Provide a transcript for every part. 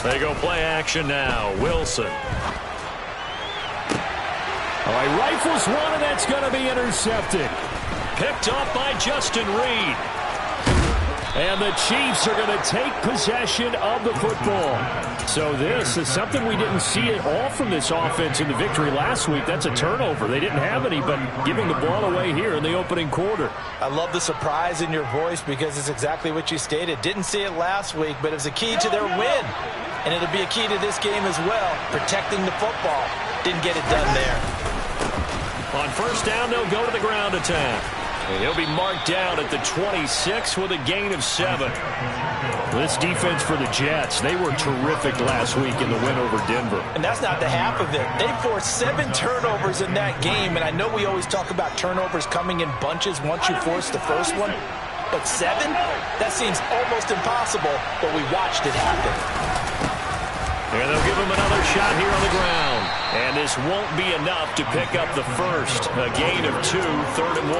They go play action now. Wilson. All right, rifles one, and that's going to be intercepted. Picked up by Justin Reed. And the Chiefs are going to take possession of the football. So this is something we didn't see at all from this offense in the victory last week. That's a turnover. They didn't have any, but giving the ball away here in the opening quarter. I love the surprise in your voice because it's exactly what you stated. Didn't see it last week, but it was a key to their win. And it'll be a key to this game as well, protecting the football. Didn't get it done there. On first down, they'll go to the ground attack. And he'll be marked down at the 26 with a gain of 7. This defense for the Jets, they were terrific last week in the win over Denver. And that's not the half of it. They forced 7 turnovers in that game, and I know we always talk about turnovers coming in bunches once you force the first one. But 7? That seems almost impossible, but we watched it happen. And they'll give him another shot here on the ground. And this won't be enough to pick up the first. A gain of 2, 3rd and 1.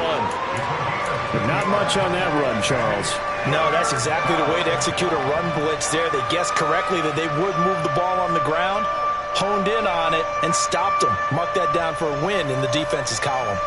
But not much on that run, Charles. No, that's exactly the way to execute a run blitz there. They guessed correctly that they would move the ball on the ground, honed in on it, and stopped them. Mark that down for a win in the defense's column.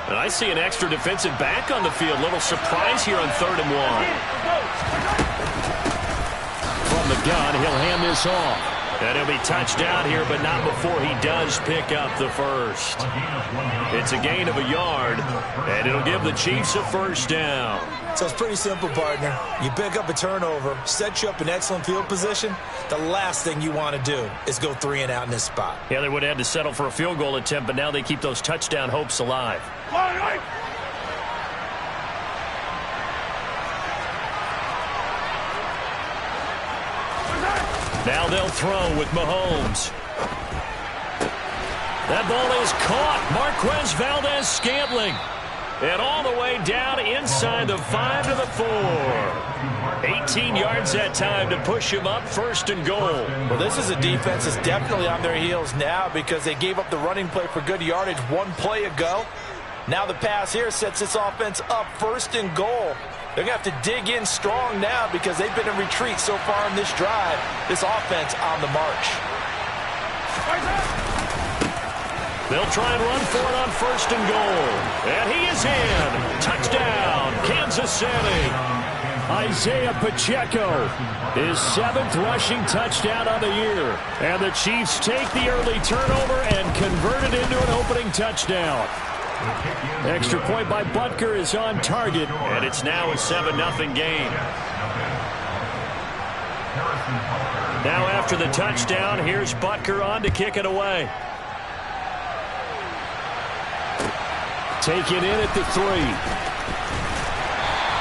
And I see an extra defensive back on the field. Little surprise here on 3rd and 1. From the gun, he'll hand this off. And he'll be touched down here, but not before he does pick up the first. It's a gain of a yard, and it'll give the Chiefs a first down. So it's pretty simple, partner. You pick up a turnover, set you up in excellent field position. The last thing you want to do is go 3 and out in this spot. Yeah, they would have had to settle for a field goal attempt, but now they keep those touchdown hopes alive. Now they'll throw with Mahomes. That ball is caught. Marquez Valdez-Scantling. And all the way down inside the 5 to the 4. 18 yards that time to push him up 1st and goal. Well, this is a defense that's definitely on their heels now because they gave up the running play for good yardage 1 play ago. Now the pass here sets this offense up 1st and goal. They're going to have to dig in strong now because they've been in retreat so far in this drive. This offense on the march. They'll try and run for it on 1st and goal. And he is in. Touchdown, Kansas City. Isaiah Pacheco, his 7th rushing touchdown of the year. And the Chiefs take the early turnover and convert it into an opening touchdown. Extra point by Butker is on target. And it's now a 7-0 game. Now after the touchdown, here's Butker on to kick it away. Taken in at the 3.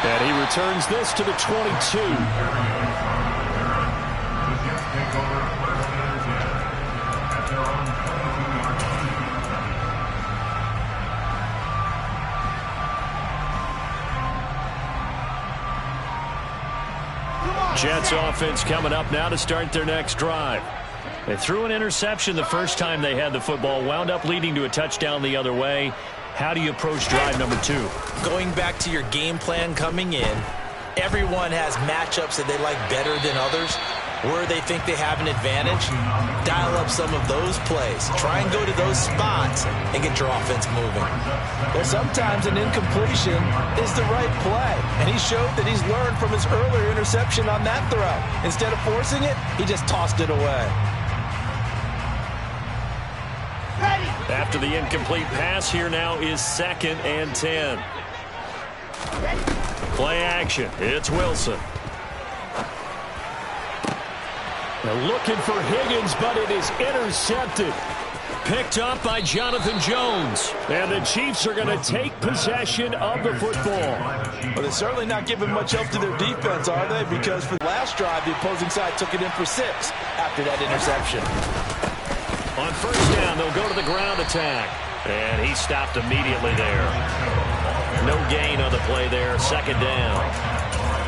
And he returns this to the 22. Jets offense coming up now to start their next drive. They threw an interception the first time they had the football, wound up leading to a touchdown the other way. How do you approach drive number 2? Going back to your game plan coming in, everyone has matchups that they like better than others. Where they think they have an advantage, dial up some of those plays. Try and go to those spots and get your offense moving. Well, sometimes an incompletion is the right play, and he showed that he's learned from his earlier interception on that throw. Instead of forcing it, he just tossed it away. After the incomplete pass, here now is 2nd and 10. Play action. It's Wilson. They're looking for Higgins, but it is intercepted. Picked up by Jonathan Jones. And the Chiefs are going to take possession of the football. Well, they're certainly not giving much help to their defense, are they? Because for the last drive, the opposing side took it in for 6 after that interception. On first down, they'll go to the ground attack. And he stopped immediately there. No gain on the play there. 2nd down.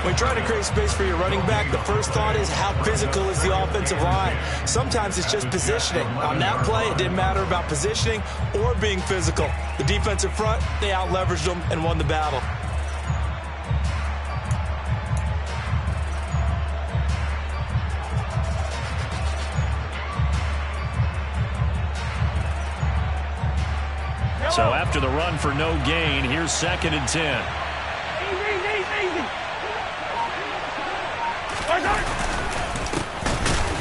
When you're trying to create space for your running back, the first thought is how physical is the offensive line. Sometimes it's just positioning. On that play, it didn't matter about positioning or being physical. The defensive front, they out-leveraged them and won the battle. So after the run for no gain, here's 2nd and 10.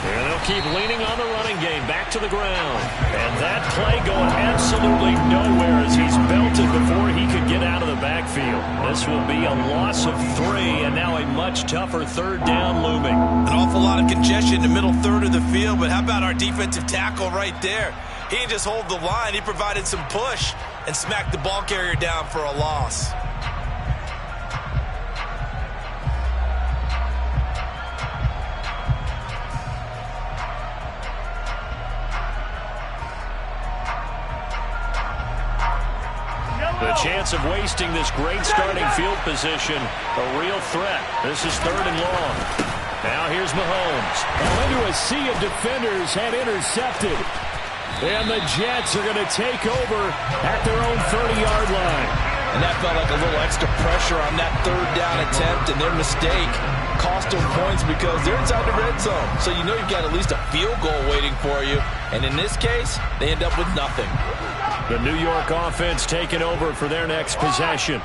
And they'll keep leaning on the running game back to the ground. And that play going absolutely nowhere as he's belted before he could get out of the backfield. This will be a loss of 3, and now a much tougher 3rd down looming. An awful lot of congestion in the middle third of the field, but how about our defensive tackle right there? He didn't just hold the line. He provided some push and smacked the ball carrier down for a loss. The chance of wasting this great starting field position, a real threat. This is 3rd and long. Now here's Mahomes. Into a sea of defenders and intercepted. And the Jets are going to take over at their own 30-yard line. And that felt like a little extra pressure on that 3rd down attempt, and their mistake cost them points because they're inside the red zone. So you know you've got at least a field goal waiting for you. And in this case, they end up with nothing. The New York offense taking over for their next possession.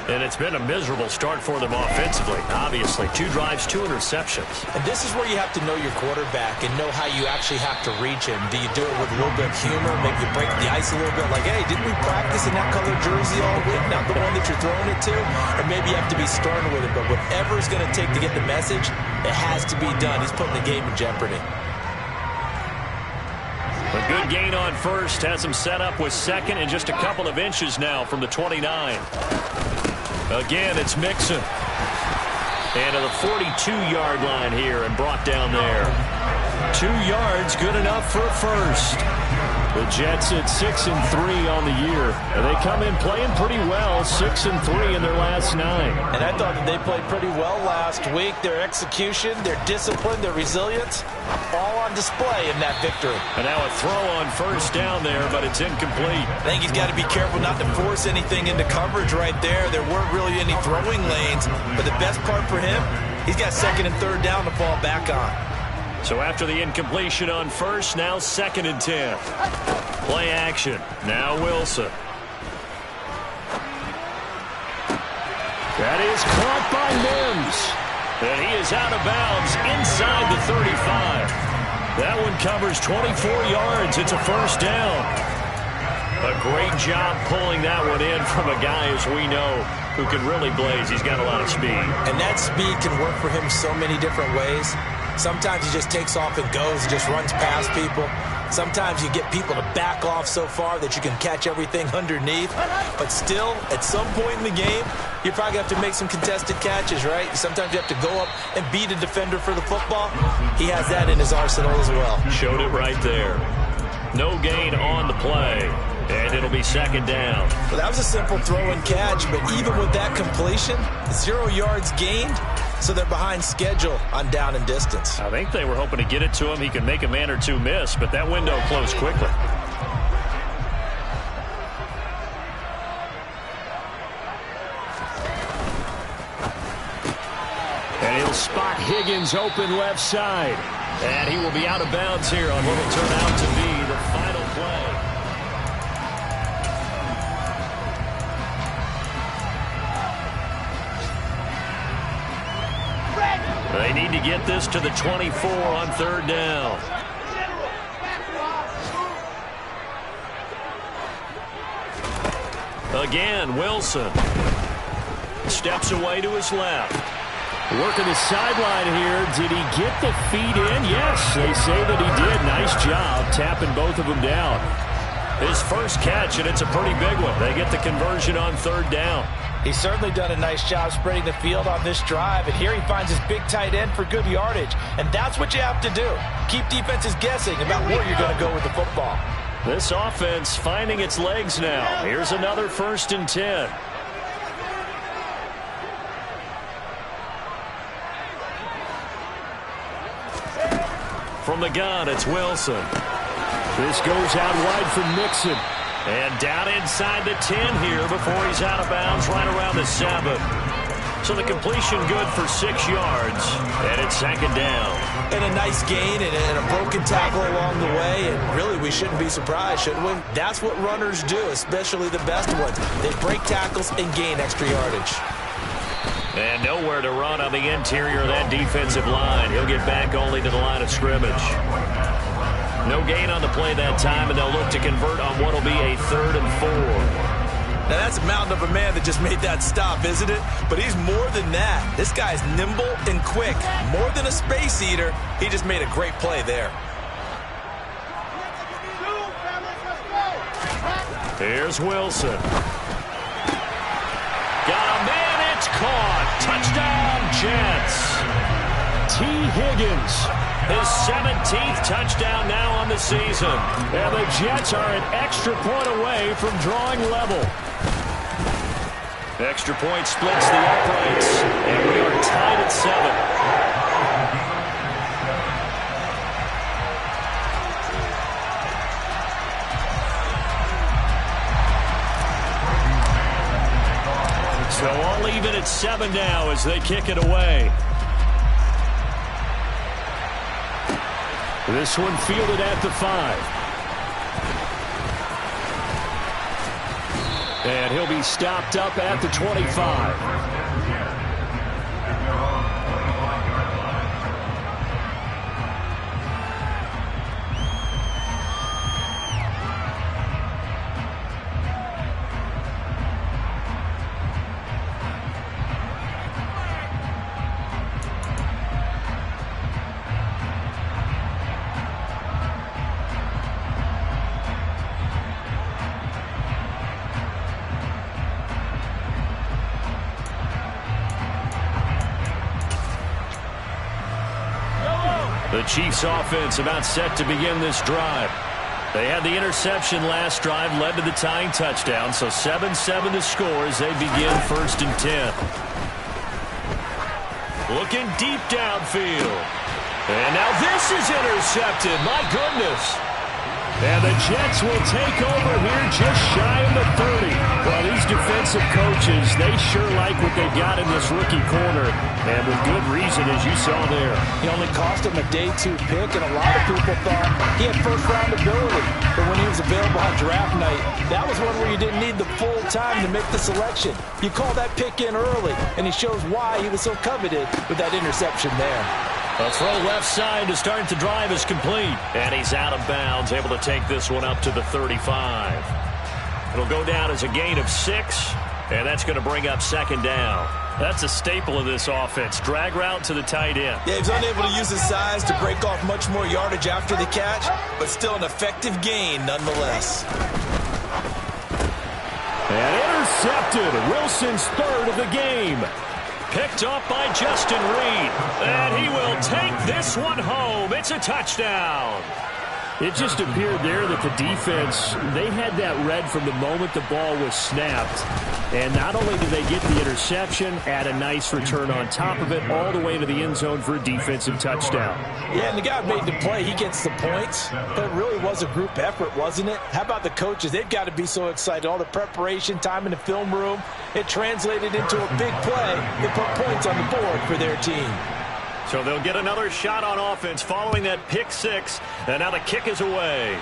And it's been a miserable start for them offensively. Obviously, 2 drives, 2 interceptions. And this is where you have to know your quarterback and know how you actually have to reach him. Do you do it with a little bit of humor? Maybe you break the ice a little bit like, hey, didn't we practice in that colored jersey all week? Not the one that you're throwing it to? Or maybe you have to be stern with it. But whatever it's going to take to get the message, it has to be done. He's putting the game in jeopardy. A good gain on 1st has him set up with 2nd and just a couple of inches now from the 29. Again, it's Mixon. And to the 42-yard line here and brought down there. 2 yards, good enough for a 1st. The Jets at 6-3 on the year. And they come in playing pretty well, 6-3 in their last 9. And I thought that they played pretty well last week. Their execution, their discipline, their resilience, all on display in that victory. And now a throw on 1st down there, but it's incomplete. I think he's got to be careful not to force anything into coverage right there. There weren't really any throwing lanes. But the best part for him, he's got 2nd and 3rd down to fall back on. So after the incompletion on 1st, now 2nd and 10. Play action. Now Wilson. That is caught by Mims. And he is out of bounds inside the 35. That one covers 24 yards. It's a 1st down. A great job pulling that one in from a guy, as we know, who can really blaze. He's got a lot of speed. And that speed can work for him so many different ways. Sometimes he just takes off and goes and just runs past people. Sometimes you get people to back off so far that you can catch everything underneath. But still, at some point in the game, you probably have to make some contested catches, right? Sometimes you have to go up and beat a defender for the football. He has that in his arsenal as well. Showed it right there. No gain on the play. And it'll be 2nd down. Well, that was a simple throw and catch, but even with that completion, 0 yards gained, so they're behind schedule on down and distance. I think they were hoping to get it to him. He could make a man or 2 miss, but that window closed quickly. And he'll spot Higgins open left side. And he will be out of bounds here on what will turn out to be the final play. They need to get this to the 24 on 3rd down. Again, Wilson steps away to his left. Working the sideline here. Did he get the feet in? Yes, they say that he did. Nice job tapping both of them down. His first catch, and it's a pretty big one. They get the conversion on 3rd down. He's certainly done a nice job spreading the field on this drive, and here he finds his big tight end for good yardage. And that's what you have to do. Keep defenses guessing about where you're going to go with the football. This offense finding its legs now. Here's another 1st and 10. From the gun, it's Wilson. This goes out wide for Mixon. And down inside the 10 here before he's out of bounds right around the 7. So the completion good for 6 yards. And it's second down. And a nice gain and a broken tackle along the way. And really, we shouldn't be surprised, shouldn't we? That's what runners do, especially the best ones. They break tackles and gain extra yardage. And nowhere to run on the interior of that defensive line. He'll get back only to the line of scrimmage. No gain on the play that time, and they'll look to convert on what will be a 3rd and 4. Now, that's a mountain of a man that just made that stop, isn't it? But he's more than that. This guy's nimble and quick. More than a space eater, he just made a great play there. Here's Wilson. Got a man, it's caught. Touchdown, Jets. T. Higgins. His 17th touchdown now on the season. And the Jets are an extra point away from drawing level. Extra point splits the uprights, and we are tied at 7. So all even at 7 now as they kick it away. This one fielded at the 5. And he'll be stopped up at the 25. The Chiefs offense about set to begin this drive. They had the interception last drive, led to the tying touchdown, so 7-7 to score as they begin 1st and 10. Looking deep downfield. And now this is intercepted. My goodness. And the Jets will take over here just shy of the 30. Well, these defensive coaches, they sure like what they've got in this rookie corner. And with good reason, as you saw there. He only cost him a day 2 pick, and a lot of people thought he had first-round ability. But when he was available on draft night, that was one where you didn't need the full time to make the selection. You call that pick in early, and he shows why he was so coveted with that interception there. A throw left side to start the drive is complete. And he's out of bounds, able to take this one up to the 35. It'll go down as a gain of 6, and that's going to bring up 2nd down. That's a staple of this offense. Drag route to the tight end. Yeah, he's unable to use his size to break off much more yardage after the catch, but still an effective gain nonetheless. And intercepted. Wilson's 3rd of the game. Picked up by Justin Reed. And he will take this one home. It's a touchdown. It just appeared there that the defense, they had that read from the moment the ball was snapped. And not only did they get the interception, add a nice return on top of it, all the way to the end zone for a defensive touchdown. Yeah, and the guy made the play. He gets the points. But it really was a group effort, wasn't it? How about the coaches? They've got to be so excited. All the preparation time in the film room, it translated into a big play. They put points on the board for their team. So they'll get another shot on offense following that pick 6. And now the kick is away.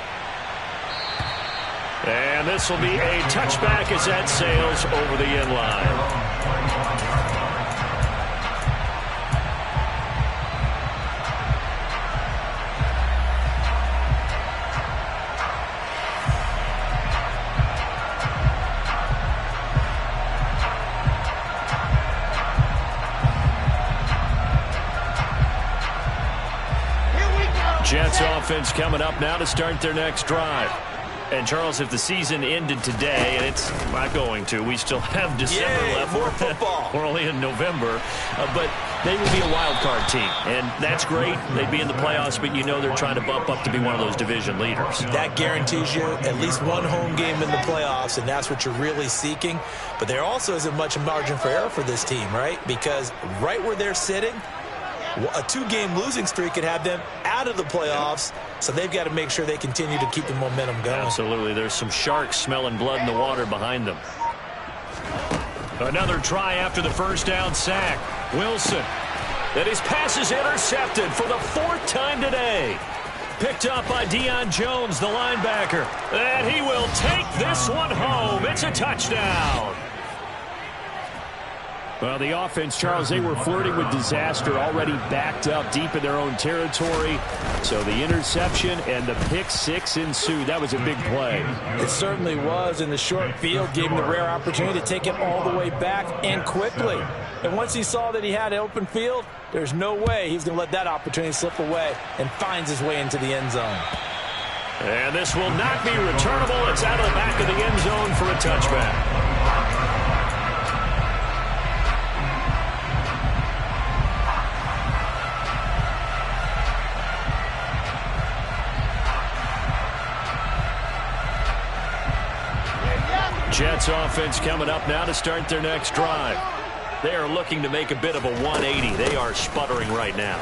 And this will be a touchback as that sails over the end line. Jets offense coming up now to start their next drive. And, Charles, if the season ended today, and it's not going to, we still have December left. More football. We're only in November. But they would be a wild card team. And that's great. They'd be in the playoffs, but you know they're trying to bump up to be one of those division leaders. That guarantees you at least one home game in the playoffs, and that's what you're really seeking. But there also isn't much margin for error for this team, right? Because right where they're sitting, A 2-game losing streak could have them out of the playoffs, so they've got to make sure they continue to keep the momentum going. Absolutely. There's some sharks smelling blood in the water behind them. Another try after the first down sack. Wilson. And his pass is intercepted for the 4th time today. Picked up by Deion Jones, the linebacker. And he will take this one home. It's a touchdown. Well, the offense, Charles, they were flirting with disaster, already backed up deep in their own territory. So the interception and the pick six ensued. That was a big play. It certainly was, and the short field gave him the rare opportunity to take it all the way back and quickly. And once he saw that he had an open field, there's no way he's going to let that opportunity slip away, and finds his way into the end zone. And this will not be returnable. It's out of the back of the end zone for a touchback. Jets offense coming up now to start their next drive. They are looking to make a bit of a 180. They are sputtering right now.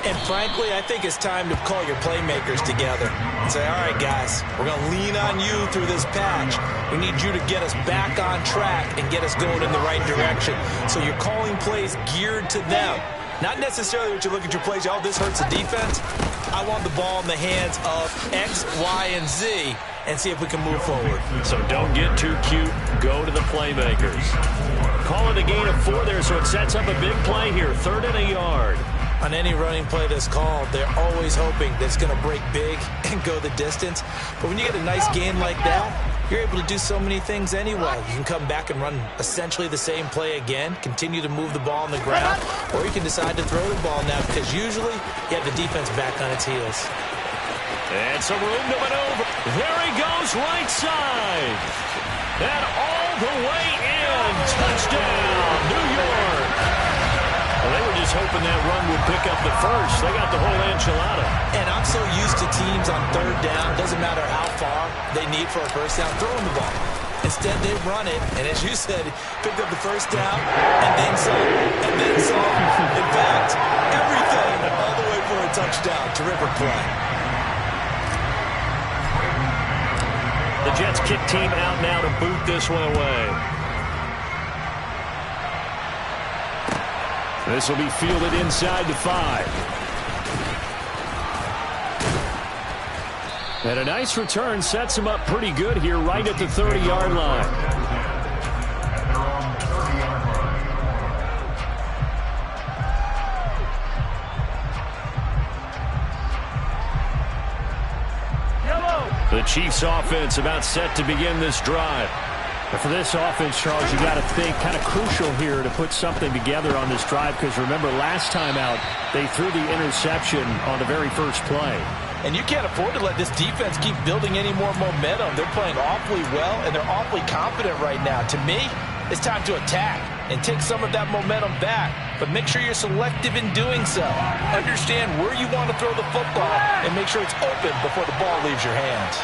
And frankly, I think it's time to call your playmakers together and say, all right, guys, we're going to lean on you through this patch. We need you to get us back on track and get us going in the right direction. So you're calling plays geared to them. Not necessarily what you look at your plays, oh, this hurts the defense. I want the ball in the hands of X, Y, and Z and see if we can move forward. So don't get too cute. Go to the playmakers. Call it a gain of 4 there, so it sets up a big play here. 3rd and a yard. On any running play that's called, they're always hoping that it's going to break big and go the distance. But when you get a nice gain like that, you're able to do so many things anyway. You can come back and run essentially the same play again, continue to move the ball on the ground, or you can decide to throw the ball now because usually you have the defense back on its heels. And some room to maneuver. There he goes, right side. And all the way in. Touchdown, New York. Well, they were just hoping that run would pick up the first. They got the whole enchilada. And I'm so used to teams on 3rd down, doesn't matter how far they need for a first down, throwing the ball. Instead, they run it, and as you said, picked up the first down, and then some, and then some. In fact, everything all the way for a touchdown. Terrific play. The Jets kick team out now to boot this one away. This will be fielded inside the 5. And a nice return sets him up pretty good here right at the 30-yard line. The Chiefs offense about set to begin this drive. But for this offense, Charles, you got to think kind of crucial here to put something together on this drive because remember last time out they threw the interception on the very first play. And you can't afford to let this defense keep building any more momentum. They're playing awfully well and they're awfully confident right now. To me, it's time to attack and take some of that momentum back. But make sure you're selective in doing so. Understand where you want to throw the football and make sure it's open before the ball leaves your hands.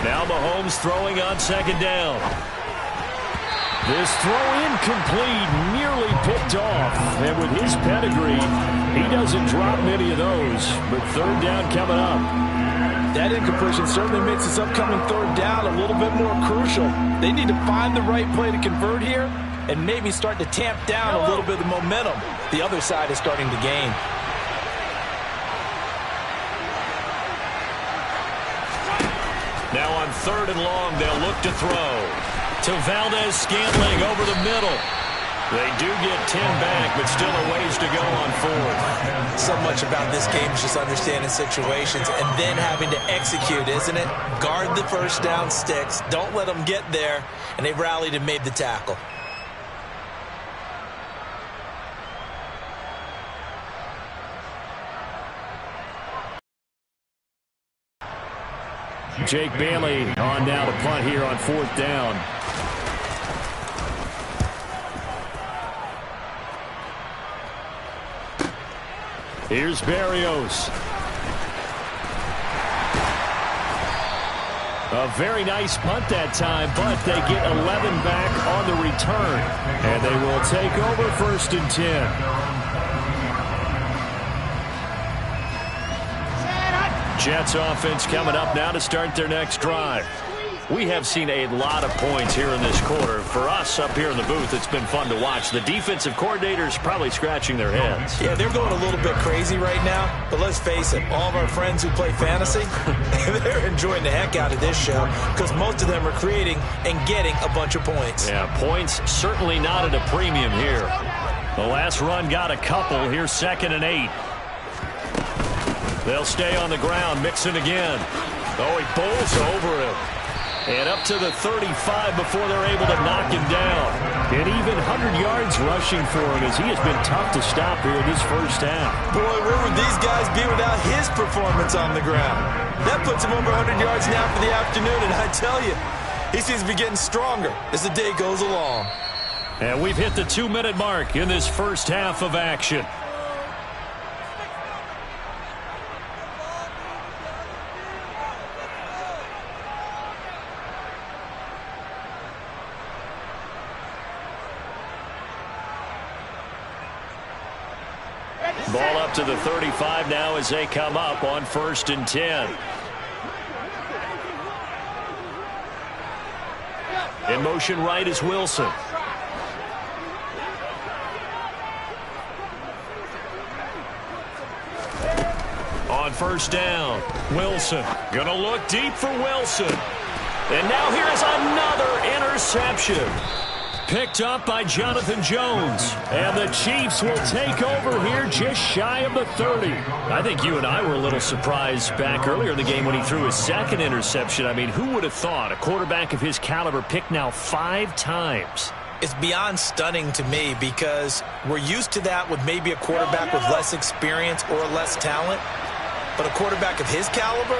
Now Mahomes throwing on 2nd down. This throw incomplete, nearly picked off. And with his pedigree, he doesn't drop many of those. But 3rd down coming up. That incompletion certainly makes this upcoming 3rd down a little bit more crucial. They need to find the right play to convert here and maybe start to tamp down a little bit of the momentum the other side is starting to gain. Now on 3rd and long, they'll look to throw. To Valdez-Scantling over the middle. They do get 10 back, but still a ways to go on 4th. So much about this game is just understanding situations and then having to execute, isn't it? Guard the first down sticks. Don't let them get there. And they rallied and made the tackle. Jake Bailey on now to punt here on 4th down. Here's Berrios. A very nice punt that time, but they get 11 back on the return. And they will take over 1st and 10. Jets offense coming up now to start their next drive. We have seen a lot of points here in this quarter. For us up here in the booth, it's been fun to watch. The defensive coordinators probably scratching their heads. Yeah, they're going a little bit crazy right now. But let's face it, all of our friends who play fantasy, they're enjoying the heck out of this show because most of them are creating and getting a bunch of points. Yeah, points certainly not at a premium here. The last run got a couple. Here's 2nd and 8. They'll stay on the ground, mixing again. Oh, he bowls over him. And up to the 35 before they're able to knock him down. And even 100 yards rushing for him as he has been tough to stop here in this first half. Boy, where would these guys be without his performance on the ground? That puts him over 100 yards now for the afternoon, and I tell you, he seems to be getting stronger as the day goes along. And we've hit the 2-minute mark in this first half of action. Ball up to the 35 now as they come up on 1st and 10. In motion right is Wilson. On 1st down, Wilson. Gonna look deep for Wilson. And now here's another interception. Picked up by Jonathan Jones. And the Chiefs will take over here just shy of the 30. I think you and I were a little surprised back earlier in the game when he threw his 2nd interception. I mean, who would have thought a quarterback of his caliber picked now 5 times? It's beyond stunning to me because we're used to that with maybe a quarterback with less experience or less talent. But a quarterback of his caliber,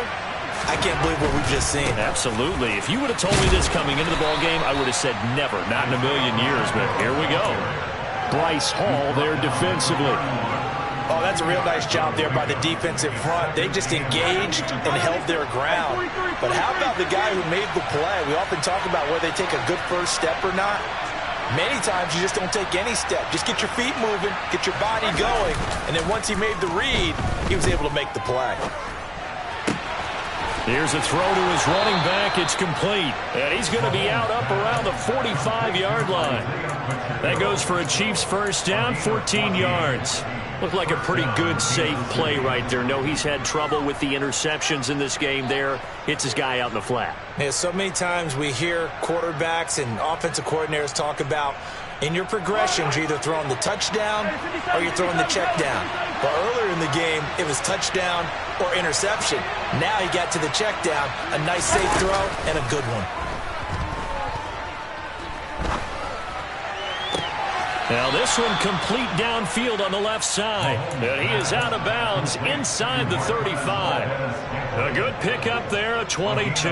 I can't believe what we've just seen. Absolutely. If you would have told me this coming into the ballgame, I would have said never, not in a million years, but here we go. Bryce Hall there defensively. Oh, that's a real nice job there by the defensive front. They just engaged and held their ground. But how about the guy who made the play? We often talk about whether they take a good first step or not. Many times you just don't take any step. Just get your feet moving, get your body going, and then once he made the read, he was able to make the play. Here's a throw to his running back. It's complete. And he's going to be out up around the 45-yard line. That goes for a Chiefs first down, 14 yards. Looked like a pretty good, safe play right there. No, he's had trouble with the interceptions in this game there. Hits his guy out in the flat. Yeah, so many times we hear quarterbacks and offensive coordinators talk about in your progressions, you're either throwing the touchdown or you're throwing the check down. But earlier in the game, it was touchdown or interception. Now he got to the check down, a nice safe throw, and a good one. Now this one complete downfield on the left side. And he is out of bounds inside the 35. A good pickup there, a 22.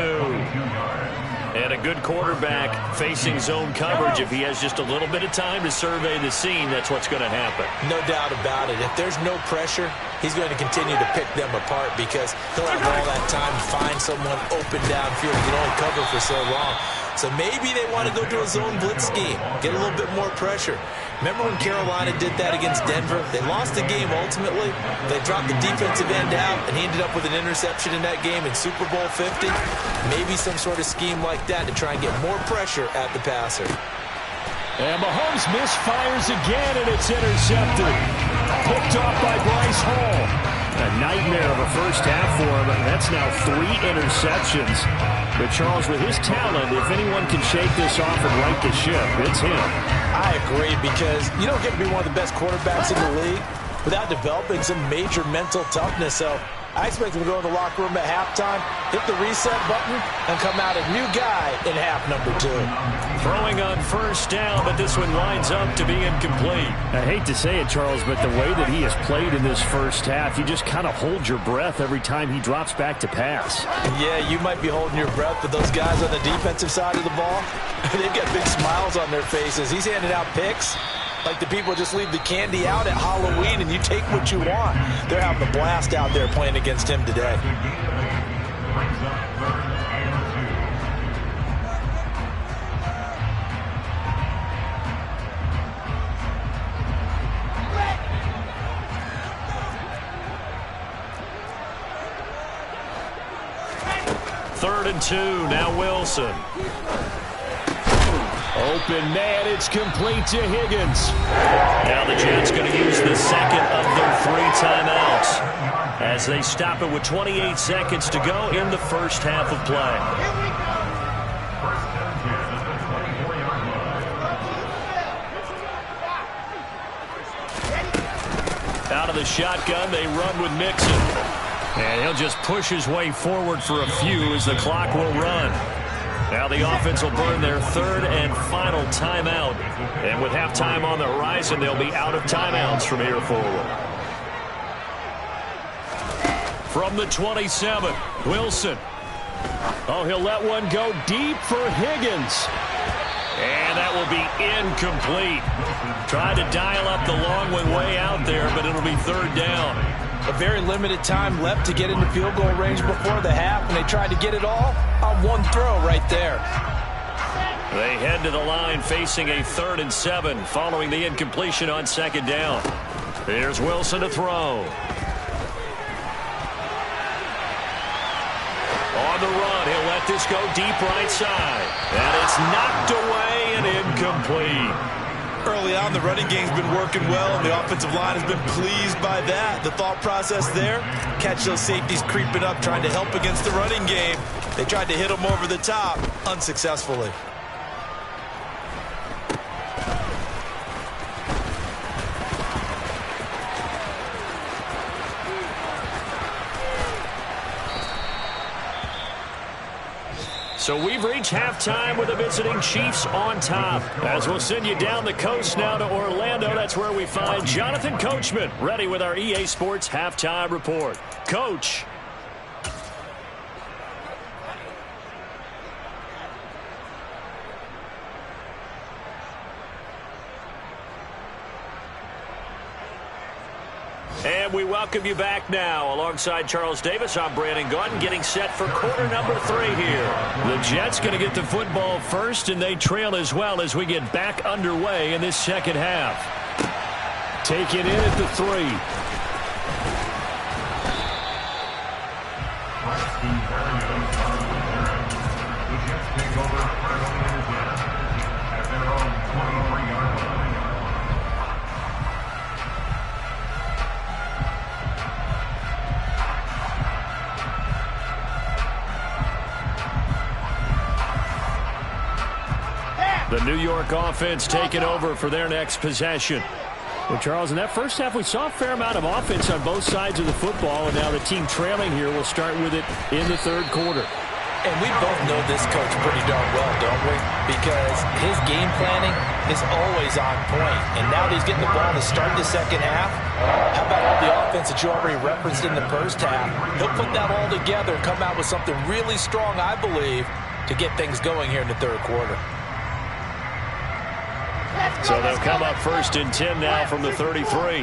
And a good quarterback facing zone coverage. If he has just a little bit of time to survey the scene, that's what's going to happen. No doubt about it. If there's no pressure, he's going to continue to pick them apart because he'll have all that time to find someone open downfield. He can only cover for so long. So maybe they want to go to a zone blitz scheme, get a little bit more pressure. Remember when Carolina did that against Denver? They lost the game ultimately. They dropped the defensive end out, and he ended up with an interception in that game in Super Bowl 50. Maybe some sort of scheme like that to try and get more pressure at the passer. And Mahomes misfires again, and it's intercepted. Picked off by Bryce Hall. A nightmare of a first half for him, and that's now 3 interceptions. But Charles, with his talent, if anyone can shake this off and right the ship, it's him. I agree, because you don't get to be one of the best quarterbacks in the league without developing some major mental toughness. So I expect him to go in the locker room at halftime, hit the reset button, and come out a new guy in half number 2. Throwing on first down, but this one winds up to be incomplete. I hate to say it, Charles, but the way that he has played in this first half, you just kind of hold your breath every time he drops back to pass. Yeah, you might be holding your breath, but those guys on the defensive side of the ball, they've got big smiles on their faces. He's handing out picks like the people just leave the candy out at Halloween and you take what you want. They're having a blast out there playing against him today. 3rd and 2. Now Wilson. Open man, it's complete to Higgins. Now the Jets going to use the second of their 3 timeouts as they stop it with 28 seconds to go in the first half of play. Out of the shotgun, they run with Mixon. And he'll just push his way forward for a few as the clock will run. Now the offense will burn their 3rd and final timeout. And with halftime on the horizon, they'll be out of timeouts from here forward. From the 27, Wilson. Oh, he'll let one go deep for Higgins. And that will be incomplete. Tried to dial up the long one way out there, but it'll be 3rd down. A very limited time left to get into field goal range before the half, and they tried to get it all on one throw right there. They head to the line facing a 3rd and 7 following the incompletion on 2nd down. Here's Wilson to throw. On the run, he'll let this go deep right side. And it's knocked away and incomplete. Early on, the running game's been working well, and the offensive line has been pleased by that. The thought process there, catch those safeties creeping up, trying to help against the running game. They tried to hit them over the top, unsuccessfully. So we've reached halftime with the visiting Chiefs on top. As we'll send you down the coast now to Orlando, that's where we find Jonathan Coachman, ready with our EA Sports Halftime Report. Coach. And we welcome you back now. Alongside Charles Davis, I'm Brandon Gaudin, getting set for quarter number 3 here. The Jets going to get the football first, and they trail as well as we get back underway in this second half. Taken in at the 3. The Jets take over at their own 23-yard line. The New York offense taking over for their next possession. Well, Charles, in that first half, we saw a fair amount of offense on both sides of the football, and now the team trailing here will start with it in the 3rd quarter. And we both know this coach pretty darn well, don't we? Because his game planning is always on point. And now that he's getting the ball to start the second half, how about all the offense that you already referenced in the first half? He'll put that all together and come out with something really strong, I believe, to get things going here in the 3rd quarter. So they'll come up 1st and 10 now from the 33.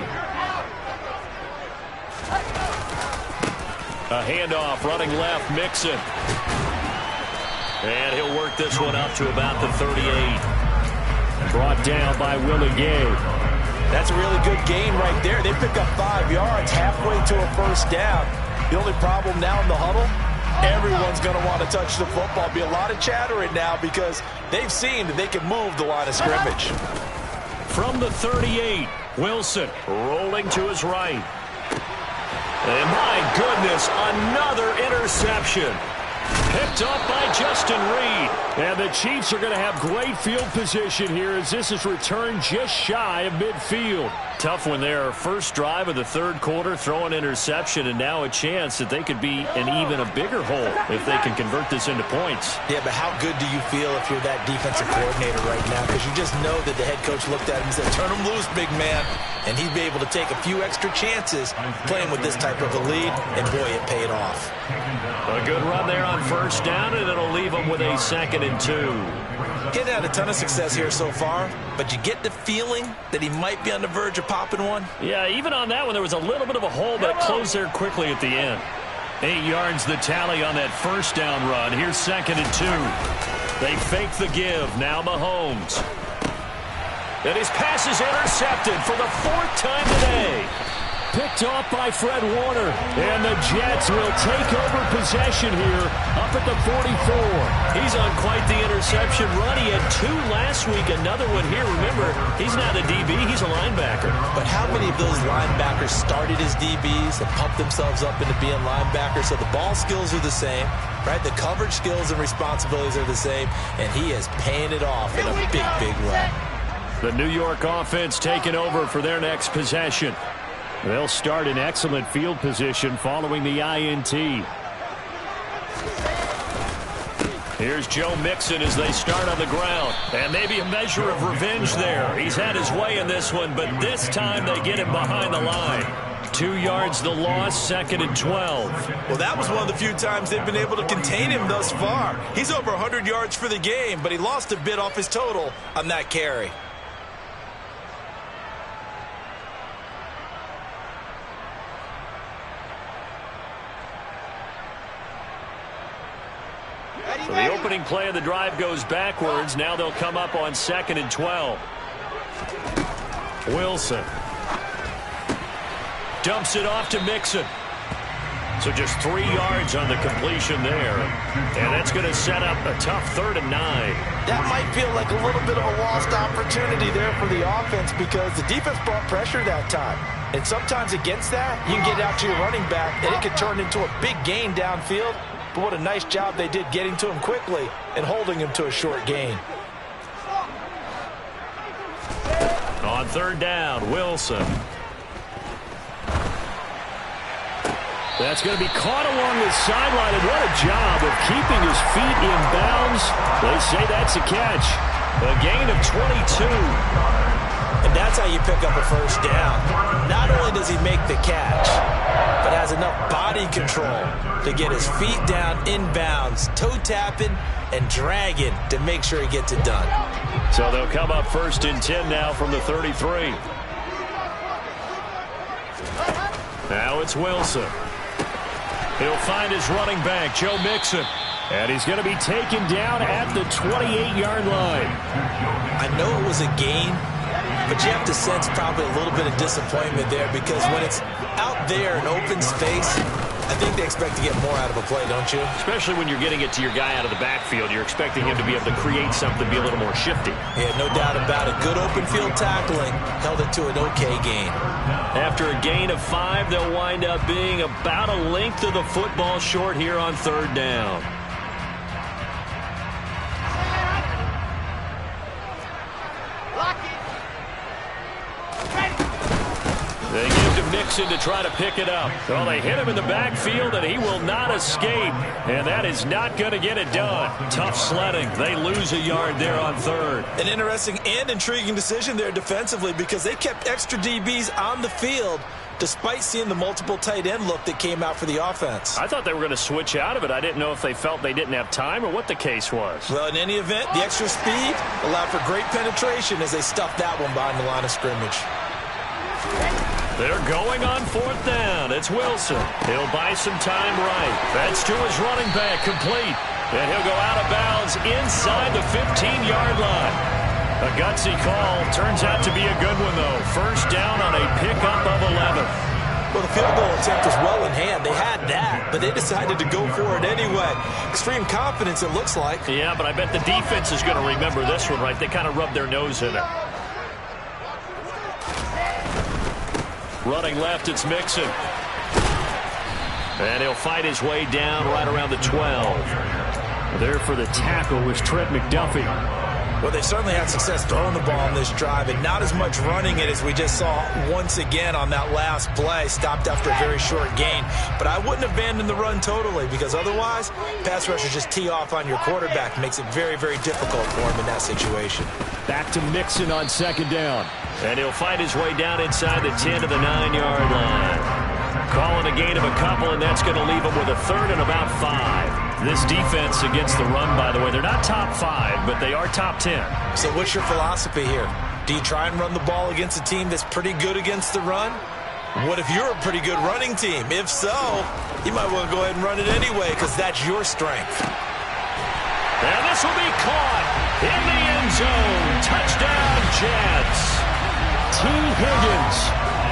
A handoff, running left, Mixon. And he'll work this one up to about the 38. Brought down by Willie Gay. That's a really good gain right there. They pick up 5 yards halfway to a 1st down. The only problem now in the huddle, everyone's going to want to touch the football. Be a lot of chattering now because they've seen that they can move the line of scrimmage. From the 38, Wilson rolling to his right. And my goodness, another interception. Picked up by Justin Reed. And the Chiefs are going to have great field position here as this is returned just shy of midfield. Tough one there. First drive of the 3rd quarter, throw an interception, and now a chance that they could be in even a bigger hole if they can convert this into points. Yeah, but how good do you feel if you're that defensive coordinator right now? Because you just know that the head coach looked at him and said, turn him loose, big man. And he'd be able to take a few extra chances playing with this type of a lead, and boy, it paid off. A good run there on 1st down, and it'll leave them with a 2nd and 2. Getting had a ton of success here so far, but you get the feeling that he might be on the verge of popping one. Yeah, even on that one, there was a little bit of a hole, but it closed there quickly at the end. 8 yards the tally on that 1st down run. Here's 2nd and 2. They fake the give. Now Mahomes. And his pass is intercepted for the 4th time today. picked off by Fred Warner. And the Jets will take over possession here up at the 44. He's on quite the interception run. He had 2 last week, another one here. Remember, he's not a DB, he's a linebacker. But how many of those linebackers started as DBs and pumped themselves up into being linebackers? So the ball skills are the same, right? The coverage skills and responsibilities are the same, and he is paying it off in a big, big way. The New York offense taking over for their next possession. They'll start in excellent field position following the INT. Here's Joe Mixon as they start on the ground. And maybe a measure of revenge there. He's had his way in this one, but this time they get him behind the line. 2 yards the loss, 2nd and 12. Well, that was one of the few times they've been able to contain him thus far. He's over 100 yards for the game, but he lost a bit off his total on that carry. So the opening play of the drive goes backwards. Now they'll come up on 2nd and 12. Wilson dumps it off to Mixon. So just 3 yards on the completion there. And that's going to set up a tough 3rd and 9. That might feel like a little bit of a lost opportunity there for the offense because the defense brought pressure that time. And sometimes against that, you can get out to your running back, and it can turn into a big gain downfield. But what a nice job they did getting to him quickly and holding him to a short gain. On 3rd down, Wilson. That's going to be caught along the sideline, and what a job of keeping his feet in bounds. They say that's a catch. A gain of 22. And that's how you pick up a 1st down. Not only does he make the catch, but has enough body control to get his feet down in bounds, toe tapping and dragging to make sure he gets it done. So they'll come up 1st and 10 now from the 33. Now it's Wilson. He'll find his running back, Joe Mixon. And he's going to be taken down at the 28-yard line. I know it was a gain, but you have to sense probably a little bit of disappointment there because when it's out there in open space, I think they expect to get more out of a play, don't you? Especially when you're getting it to your guy out of the backfield. You're expecting him to be able to create something, be a little more shifty. Yeah, no doubt about it. Good open field tackling. Held it to an okay gain. After a gain of 5, they'll wind up being about a length of the football short here on 3rd down. They give to Mixon to try to pick it up. Well, they hit him in the backfield, and he will not escape. And that is not going to get it done. Tough sledding. They lose a yard there on 3rd. An interesting and intriguing decision there defensively because they kept extra DBs on the field despite seeing the multiple tight end look that came out for the offense. I thought they were going to switch out of it. I didn't know if they felt they didn't have time or what the case was. Well, in any event, the extra speed allowed for great penetration as they stuffed that one behind the line of scrimmage. They're going on 4th down. It's Wilson. He'll buy some time right. That's to his running back, complete. And he'll go out of bounds inside the 15-yard line. A gutsy call. Turns out to be a good one, though. 1st down on a pickup of 11. Well, the field goal attempt was well in hand. They had that, but they decided to go for it anyway. Extreme confidence, it looks like. Yeah, but I bet the defense is going to remember this one, right? They kind of rubbed their nose in it. Running left, it's Mixon. And he'll fight his way down right around the 12. There for the tackle was Trent McDuffie. Well, they certainly had success throwing the ball on this drive and not as much running it as we just saw once again on that last play. Stopped after a very short gain. But I wouldn't abandon the run totally because otherwise, pass rushers just tee off on your quarterback. Makes it very, very difficult for him in that situation. Back to Mixon on 2nd down. And he'll fight his way down inside the 10 to the 9-yard line. Calling a gain of a couple, and that's going to leave him with a 3rd and about 5. This defense against the run, by the way, they're not top 5, but they are top 10. So what's your philosophy here? Do you try and run the ball against a team that's pretty good against the run? What if you're a pretty good running team? If so, you might want to go ahead and run it anyway because that's your strength. And this will be caught in the end zone. Touchdown, Jets. T. Higgins.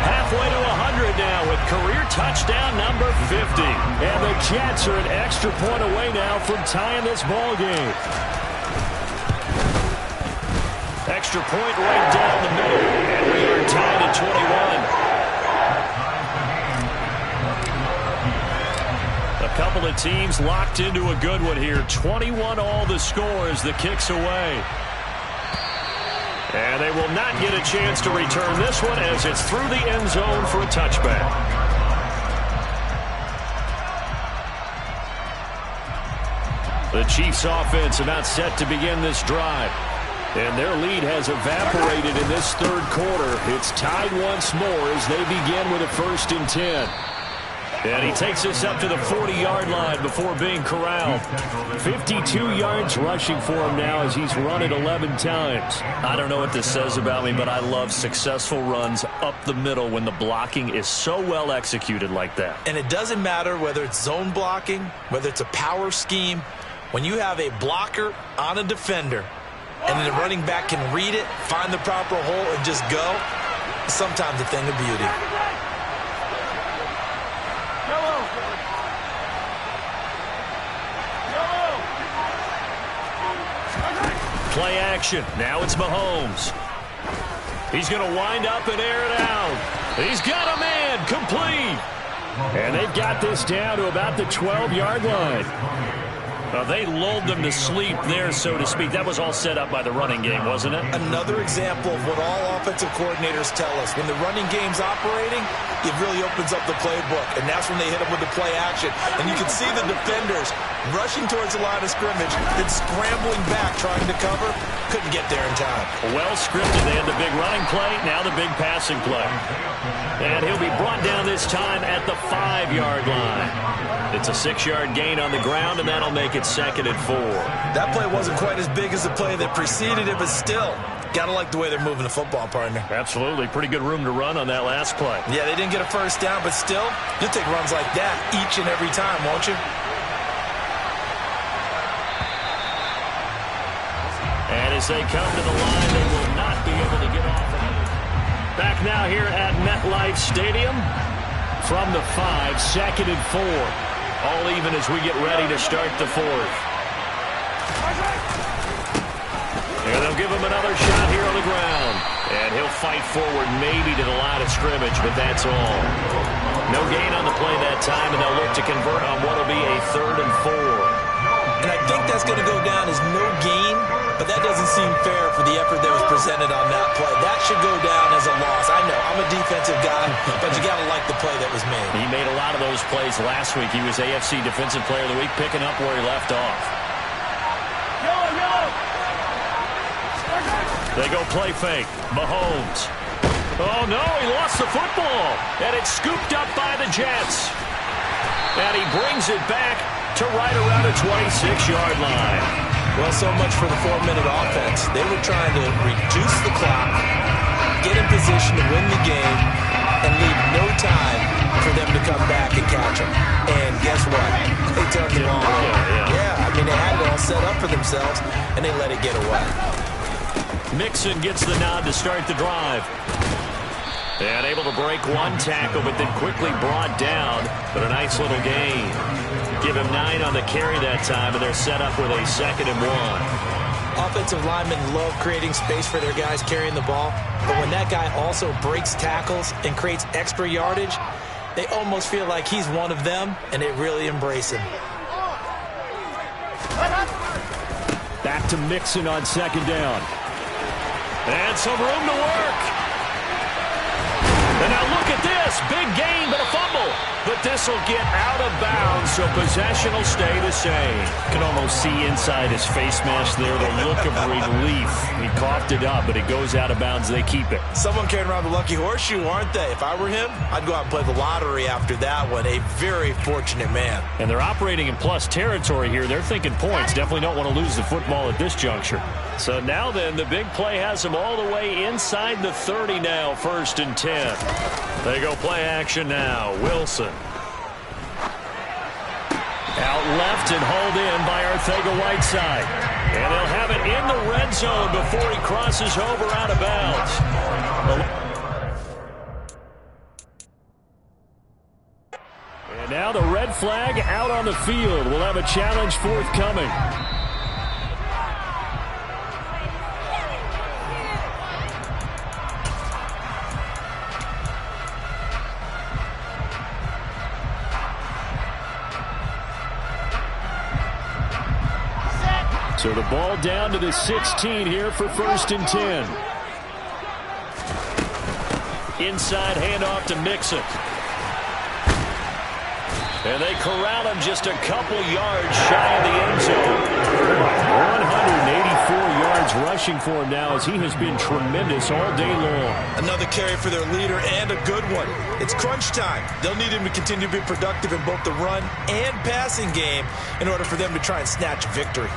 Halfway to 100 now with career touchdown number 50. And the Jets are an extra point away now from tying this ball game. Extra point right down the middle. And we are tied at 21. A couple of teams locked into a good one here. 21 all the score as the kick's away. And they will not get a chance to return this one as it's through the end zone for a touchback. The Chiefs offense about set to begin this drive. And their lead has evaporated in this third quarter. It's tied once more as they begin with a 1st and 10. And he takes us up to the 40-yard line before being corralled. 52 yards rushing for him now as he's run it 11 times. I don't know what this says about me, but I love successful runs up the middle when the blocking is so well executed like that. And it doesn't matter whether it's zone blocking, whether it's a power scheme. When you have a blocker on a defender and then the running back can read it, find the proper hole, and just go, it's sometimes a thing of beauty. Play action. Now it's Mahomes. He's going to wind up and air it out. He's got a man. Complete. And they've got this down to about the 12-yard line. They lulled them to sleep there, so to speak. That was all set up by the running game, wasn't it? Another example of what all offensive coordinators tell us. When the running game's operating, it really opens up the playbook. And that's when they hit them with the play action. And you can see the defenders rushing towards the line of scrimmage, then scrambling back, trying to cover. Couldn't get there in time. Well scripted. They had the big running play, now the big passing play. And he'll be brought down this time at the 5-yard line. It's a 6-yard gain on the ground, and that'll make it 2nd and 4. That play wasn't quite as big as the play that preceded it, but still, gotta like the way they're moving the football, partner. Absolutely. Pretty good room to run on that last play. Yeah, they didn't get a first down, but still, you'll take runs like that each and every time, won't you? And as they come to the line, they will not be able to get off of it. Back now here at MetLife Stadium. From the 5, 2nd and 4. All even as we get ready to start the 4th. And they'll give him another shot here on the ground. And he'll fight forward maybe to the line of scrimmage, but that's all. No gain on the play that time, and they'll look to convert on what will be a 3rd and 4. And I think that's going to go down as no gain, but that doesn't seem fair for the effort that was presented on that play. That should go down as a loss. I know, I'm a defensive guy, but you got to like the play that was made. He made a lot of those plays last week. He was AFC Defensive Player of the Week, picking up where he left off. They go play fake. Mahomes. Oh, no, he lost the football. And it's scooped up by the Jets. And he brings it back to right around the 26-yard line. Well, so much for the 4-minute offense. They were trying to reduce the clock, get in position to win the game, and leave no time for them to come back and catch them. And guess what? They turned the ball over. Yeah, I mean, they had it all set up for themselves, and they let it get away. Mixon gets the nod to start the drive. And able to break one tackle, but then quickly brought down. But a nice little gain. Give him 9 on the carry that time, and they're set up with a 2nd and 1. Offensive linemen love creating space for their guys carrying the ball, but when that guy also breaks tackles and creates extra yardage, they almost feel like he's one of them, and they really embrace him. Back to Mixon on 2nd down. And some room to work. And now look at this. Big gain, but a fumble. But this will get out of bounds, so possession will stay the same. You can almost see inside his face mask there the look of relief. He coughed it up, but it goes out of bounds. They keep it. Someone carrying around the lucky horseshoe, aren't they? If I were him, I'd go out and play the lottery after that one. A very fortunate man. And they're operating in plus territory here. They're thinking points. Definitely don't want to lose the football at this juncture. So now then, the big play has them all the way inside the 30 now, 1st and 10. They go play action now. Wilson. Out left and hauled in by Arcega-Whiteside. And they'll have it in the red zone before he crosses over out of bounds. red flag out on the field. We'll have a challenge forthcoming. So the ball down to the 16 here for 1st and 10. Inside handoff to Mixon. And they corral him just a couple yards shy of the end zone. 184 yards rushing for him now as he has been tremendous all day long. Another carry for their leader and a good one. It's crunch time. They'll need him to continue to be productive in both the run and passing game in order for them to try and snatch a victory.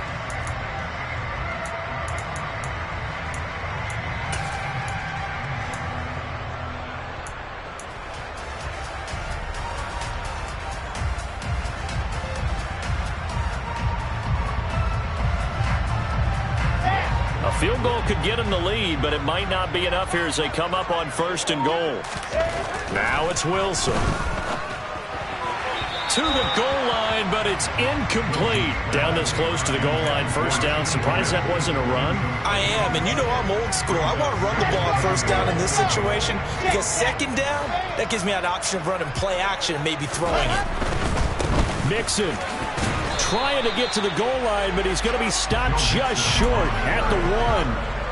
Field goal could get him the lead, but it might not be enough here as they come up on 1st and goal. Now it's Wilson. To the goal line, but it's incomplete. Down this close to the goal line, 1st down. Surprised that wasn't a run? I am, and you know I'm old school. I want to run the ball on 1st down in this situation because 2nd down, that gives me an option of running play action and maybe throwing it. Mixon. Trying to get to the goal line, but he's going to be stopped just short at the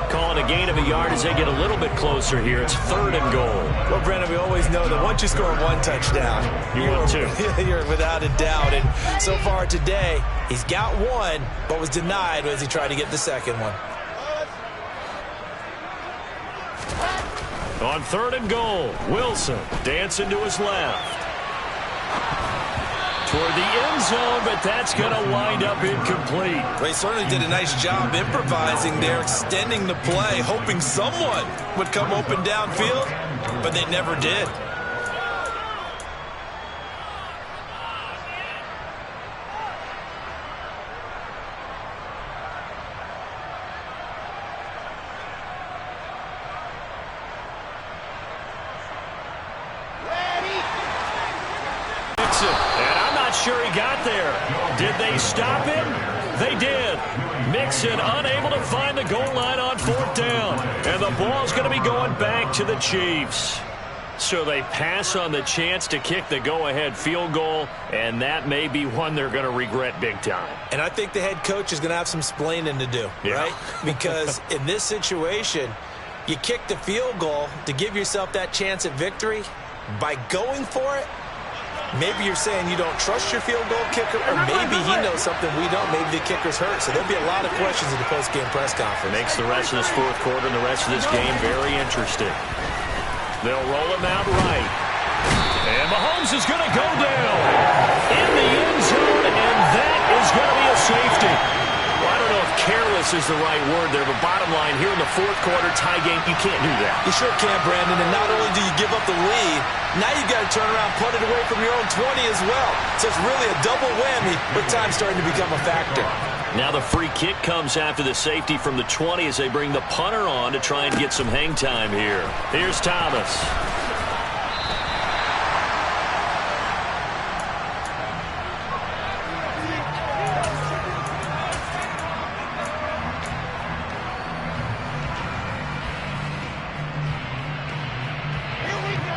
1. Calling a gain of a yard as they get a little bit closer here. It's 3rd and goal. Well, Brandon, we always know that once you score 1 touchdown, you're without a doubt. And so far today, he's got 1, but was denied as he tried to get the 2nd one. On 3rd and goal, Wilson dancing to his left. Toward the end zone, but that's going to wind up incomplete. Well, he certainly did a nice job improvising there, extending the play, hoping someone would come open downfield, but they never did. Sure he got there. Did they stop him? They did. Mixon unable to find the goal line on 4th down. And the ball's going to be going back to the Chiefs. So they pass on the chance to kick the go-ahead field goal, and that may be one they're going to regret big time. And I think the head coach is going to have some splaining to do, right? Because in this situation, you kick the field goal to give yourself that chance at victory. By going for it, maybe you're saying you don't trust your field goal kicker, or maybe he knows something we don't. Maybe the kicker's hurt. So there'll be a lot of questions in the post-game press conference. Makes the rest of this 4th quarter and the rest of this game very interesting. They'll roll him out right. And Mahomes is going to go down in the end zone, and that is going to be a safety. Well, I don't know if careless is the right word there, but bottom line, here in the 4th quarter, tie game, you can't do that. You sure can, Brandon, and not only do you give up the lead, now you've got to turn around, punt it away from your own 20 as well. So it's really a double whammy with time starting to become a factor. Now the free kick comes after the safety from the 20 as they bring the punter on to try and get some hang time here. Here's Thomas.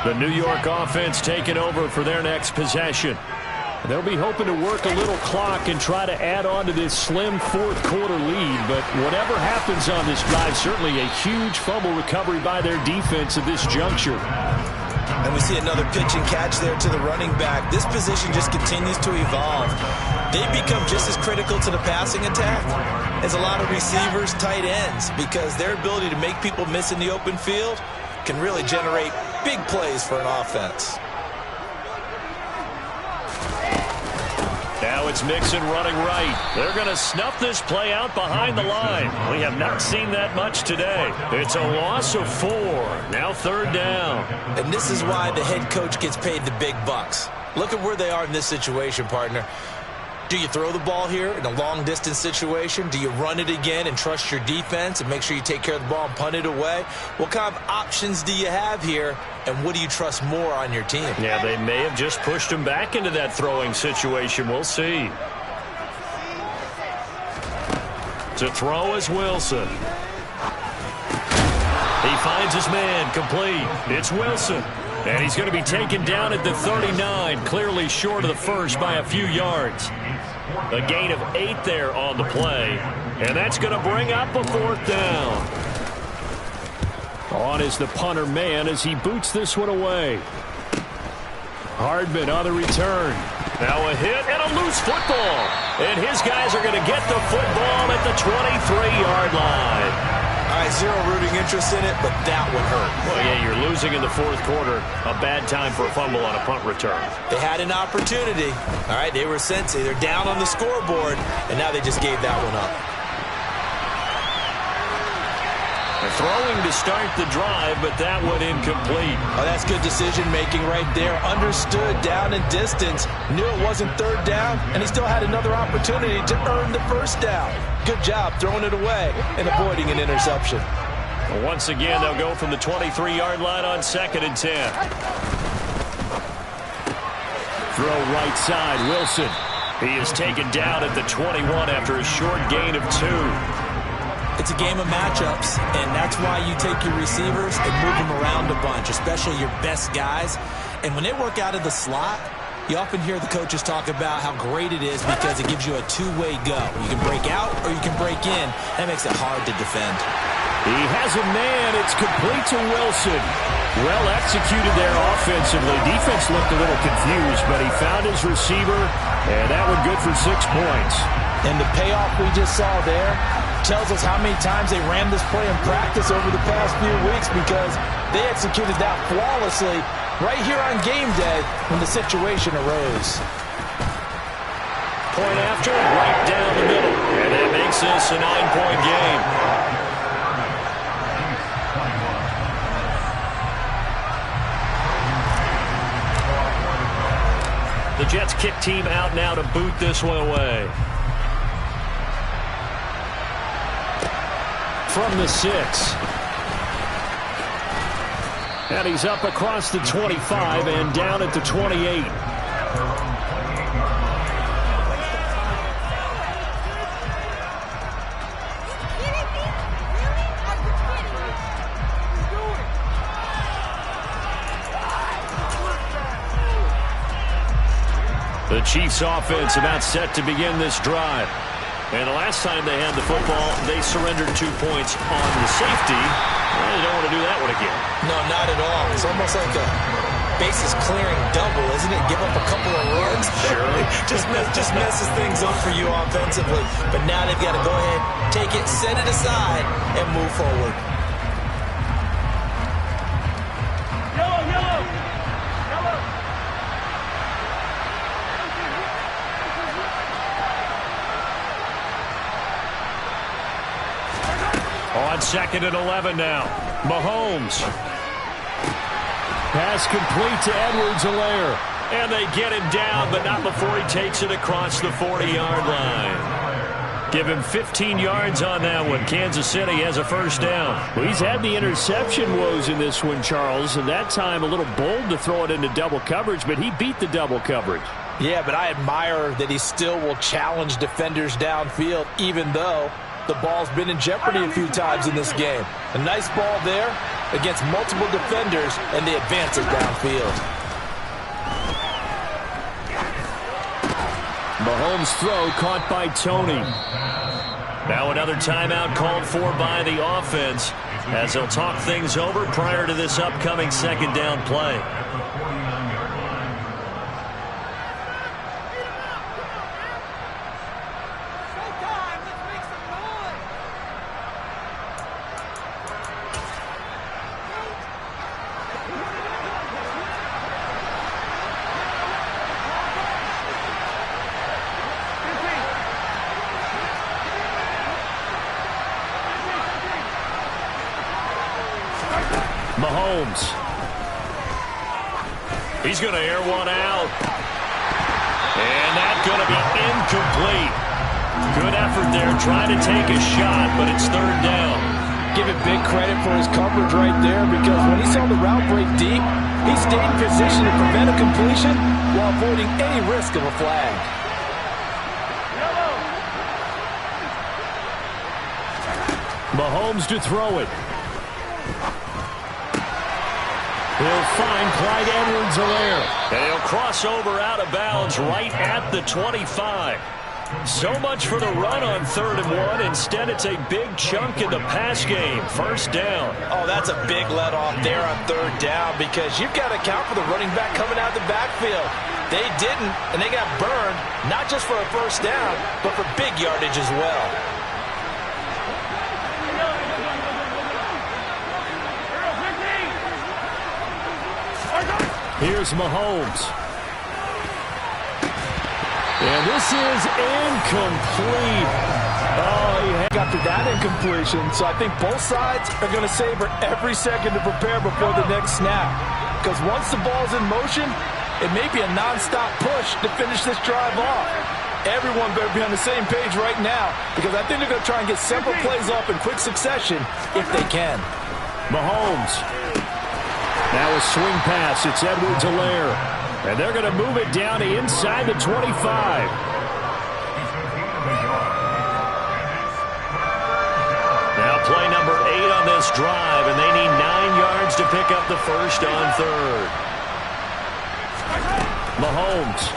The New York offense taking over for their next possession. They'll be hoping to work a little clock and try to add on to this slim 4th quarter lead. But whatever happens on this drive, certainly a huge fumble recovery by their defense at this juncture. And we see another pitch and catch there to the running back. This position just continues to evolve. They become just as critical to the passing attack as a lot of receivers, tight ends, because their ability to make people miss in the open field can really generate big plays for an offense. Now it's Mixon running right. They're going to snuff this play out behind the line. We have not seen that much today. It's a loss of 4. Now 3rd down. And this is why the head coach gets paid the big bucks. Look at where they are in this situation, partner. Do you throw the ball here in a long-distance situation? Do you run it again and trust your defense and make sure you take care of the ball and punt it away? What kind of options do you have here, and what do you trust more on your team? Yeah, they may have just pushed him back into that throwing situation. We'll see. To throw is Wilson. He finds his man, complete. It's Wilson. And he's going to be taken down at the 39, clearly short of the first by a few yards. A gain of 8 there on the play. And that's going to bring up a 4th down. On is the punter man as he boots this one away. Hardman on the return. Now a hit and a loose football. And his guys are going to get the football at the 23-yard line. All right, zero rooting interest in it, but that would hurt. Well, yeah, you're losing in the 4th quarter. A bad time for a fumble on a punt return. They had an opportunity. All right, they were sensing. They're down on the scoreboard, and now they just gave that one up. Throwing to start the drive, but that one incomplete. Oh, that's good decision-making right there. Understood down and distance. Knew it wasn't 3rd down, and he still had another opportunity to earn the 1st down. Good job throwing it away and avoiding an interception. Well, once again, they'll go from the 23-yard line on 2nd and 10. Throw right side, Wilson. He is taken down at the 21 after a short gain of 2. It's a game of matchups, and that's why you take your receivers and move them around a bunch, especially your best guys. And when they work out of the slot, you often hear the coaches talk about how great it is because it gives you a two-way go. You can break out or you can break in. That makes it hard to defend. He has a man. It's complete to Wilson. Well executed there offensively. Defense looked a little confused, but he found his receiver, and that one good for 6 points. And the payoff we just saw there tells us how many times they ran this play in practice over the past few weeks because they executed that flawlessly right here on game day when the situation arose. Point after, right down the middle. And that makes this a 9-point game. The Jets kick team out now to boot this one away. From the 6. And he's up across the 25 and down at the 28. The Chiefs offense about set to begin this drive. And the last time they had the football, they surrendered 2 points on the safety. Well, they don't want to do that one again. No, not at all. It's almost like a bases clearing double, isn't it? Give up a couple of runs. Sure. just messes things up for you offensively. But now they've got to go ahead, take it, set it aside, and move forward. On 2nd and 11 now. Mahomes. Pass complete to Edwards-Helaire. And they get him down, but not before he takes it across the 40-yard line. Give him 15 yards on that one. Kansas City has a 1st down. Well, he's had the interception woes in this one, Charles, and that time a little bold to throw it into double coverage, but he beat the double coverage. Yeah, but I admire that he still will challenge defenders downfield, even though the ball's been in jeopardy a few times in this game. A nice ball there against multiple defenders, and they advance it downfield. Mahomes' throw caught by Tony. Now another timeout called for by the offense as they'll talk things over prior to this upcoming 2nd down play. Mahomes. He's going to air one out. And that's going to be incomplete. Good effort there, trying to take a shot, but it's third down. Give it big credit for his coverage right there, because when he saw the route break deep, he stayed in position to prevent a completion while avoiding any risk of a flag. Mahomes to throw it. He'll find Clyde Edwards-Helaire. And he'll cross over out of bounds right at the 25. So much for the run on 3rd and 1. Instead, it's a big chunk in the pass game. First down. Oh, that's a big let-off there on 3rd down, because you've got to account for the running back coming out the backfield. They didn't, and they got burned, not just for a first down, but for big yardage as well. Here's Mahomes. And this is incomplete. After that incompletion, so I think both sides are going to savor every second to prepare before the next snap. Because once the ball's in motion, it may be a non-stop push to finish this drive off. Everyone better be on the same page right now, because I think they're going to try and get several plays off in quick succession if they can. Mahomes. Now a swing pass. It's Edwards-Helaire. And they're going to move it down to inside the 25. Now play number 8 on this drive, and they need 9 yards to pick up the first on 3rd. Mahomes.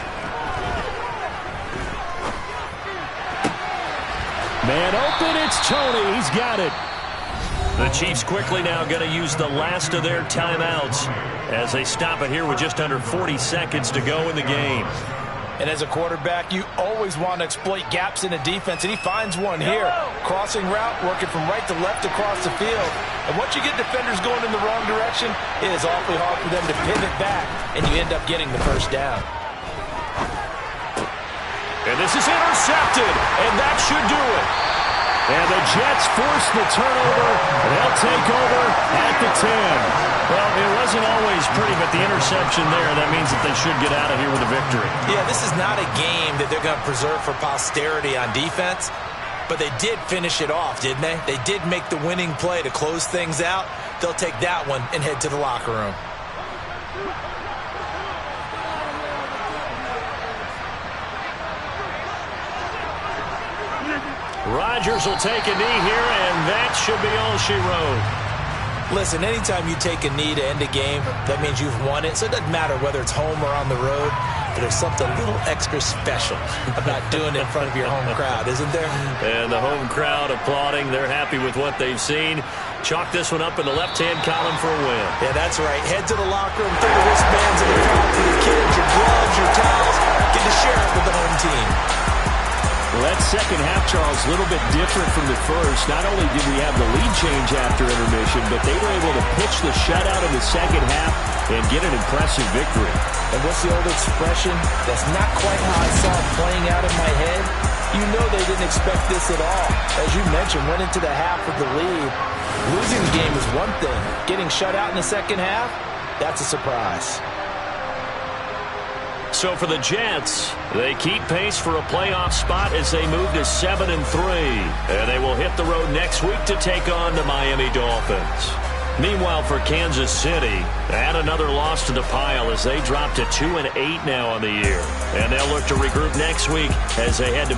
Man open, it's Tony. He's got it. The Chiefs quickly now going to use the last of their timeouts as they stop it here with just under 40 seconds to go in the game. And as a quarterback, you always want to exploit gaps in the defense, and he finds one here. Crossing route, working from right to left across the field. And once you get defenders going in the wrong direction, it is awfully hard for them to pivot back, and you end up getting the first down. And this is intercepted, and that should do it. And the Jets force the turnover. They'll take over at the 10. Well, it wasn't always pretty, but the interception there, that means that they should get out of here with a victory. Yeah, this is not a game that they're going to preserve for posterity on defense, but they did finish it off, didn't they? They did make the winning play to close things out. They'll take that one and head to the locker room. Rodgers will take a knee here, and that should be all she wrote. Listen, anytime you take a knee to end a game, that means you've won it. So it doesn't matter whether it's home or on the road, but there's something a little extra special about doing it in front of your home crowd, isn't there? And the home crowd applauding. They're happy with what they've seen. Chalk this one up in the left-hand column for a win. Yeah, that's right. Head to the locker room, throw the wristbands in the crowd for your kids, your gloves, your towels. Get to share it with the home team. Well, that second half, Charles, a little bit different from the first. Not only did we have the lead change after intermission, but they were able to pitch the shutout in the second half and get an impressive victory. And what's the old expression? That's not quite how I saw it playing out in my head. You know they didn't expect this at all. As you mentioned, went into the half with the lead. Losing the game is one thing. Getting shut out in the second half, that's a surprise. So for the Jets, they keep pace for a playoff spot as they move to 7-3. And they will hit the road next week to take on the Miami Dolphins. Meanwhile, for Kansas City, add another loss to the pile as they drop to 2-8 now on the year. And they'll look to regroup next week as they head to